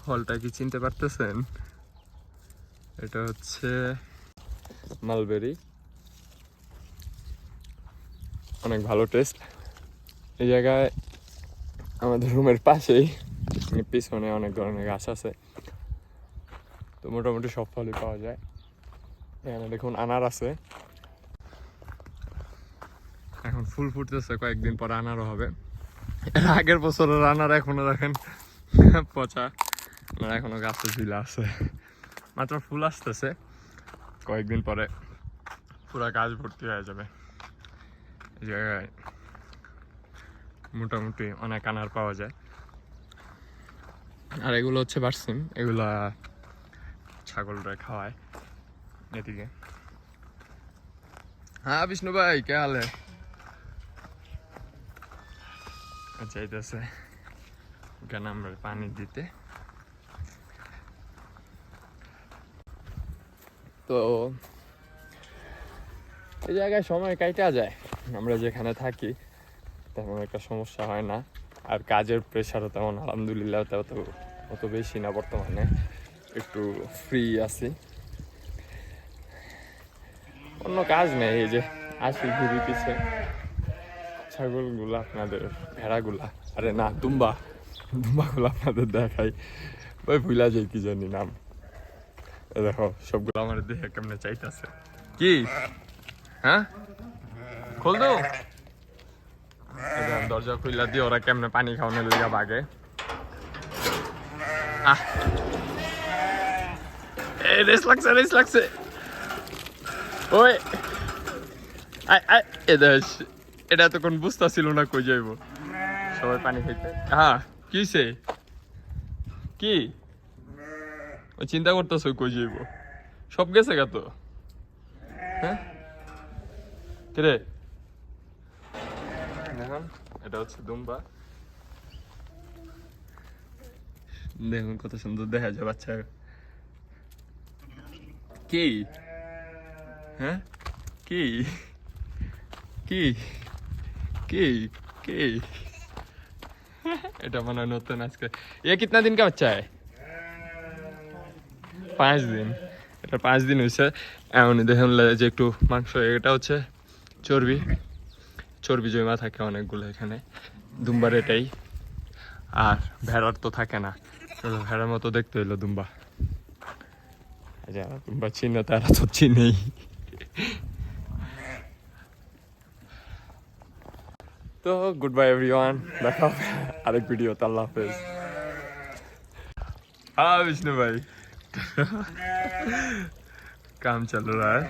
ফলটা কি চিনতে পারতেছেন? এটা হচ্ছে মালবেরি, অনেক ভালো টেস্ট। এই জায়গায় আমাদের রুমের পাশেই পিছনে অনেক ধরনের গাছ আছে, তো মোটামুটি সব ফলই পাওয়া যায়। এখানে দেখুন আনার আছে, এখন ফুল ফুটতেছে, কয়েকদিন পর আনারও হবে। এর আগের বছরের আনার এখনো দেখেন পচা, এখনো গাছে ঝুলা আছে, মাত্র ফুল আসতেছে, কয়েকদিন পরে পুরা গাছ ভর্তি হয়ে যাবে। এই জায়গায় মোটামুটি অনেক আনার পাওয়া যায়। আর এগুলো হচ্ছে বার্সিম, এগুলা ছাগলরা খাওয়ায় এদিকে। হ্যাঁ বিষ্ণু ভাই, কে হাল है? চাইতেছে কেন আমরা পানি দিতে। তো এই জায়গায় সময় কাটা যায়, আমরা যেখানে থাকি তেমন একটা সমস্যা হয় না। আর কাজের প্রেশারও তেমন আলহামদুলিল্লাহ অত বেশি না, বর্তমানে একটু ফ্রি আছি, অন্য কাজ নেই। এই যে আসি ঘুরি পিছে, ছাগলগুলো আপনাদের, ভেড়াগুলা, আরে না দুম্বাগুলো আপনাদের দেখাই, ওই ভুলা যাই কি জানি নাম। দেখো সবগুলো আমার দেখে কেমনে চাইতেছে। কি হ্যাঁ খোল দো, দরজা খুইলা দিয়ে ওরা কেমনে পানি খাওয়ানোর লেগে বাগে। রেস লাগছে ওই এটা তো কোন বুঝতে ছিল না কই যাইব, সবাই পানি খাইতে। হ্যাঁ কিছে কি ও চিন্তা করতেছ কই যাইব, সব গেছে গা তো। হ্যাঁ কিরে দেখুন, এটা হচ্ছে দুম্বা, দেখুন কত সুন্দর দেখা যায় বাচ্চা। কি হ্যাঁ কি কি কি কি এটা মনে হয় নতুন আজকে। ये कितना दिन का बच्चा है? 5 দিন। এটা 5 দিন হয়েছে। এমন দেখুন যে একটু মাংস, এটা হচ্ছে চর্বি জমা থাকে অনেকগুলো এখানে, দুম্বার এটাই। আর ভেড়ার তো থাকে না, ভেড়ার মতো দেখতে হইলো দুম্বা। দুম্বা চিহ্ন তারা তো চিনেই। তো গুড বাই এভরিওয়ান, দেখা হবে আরেক ভিডিওতে, আল্লাহ হাফেজ। हाँ विष्णु भाई काम चल रहा है।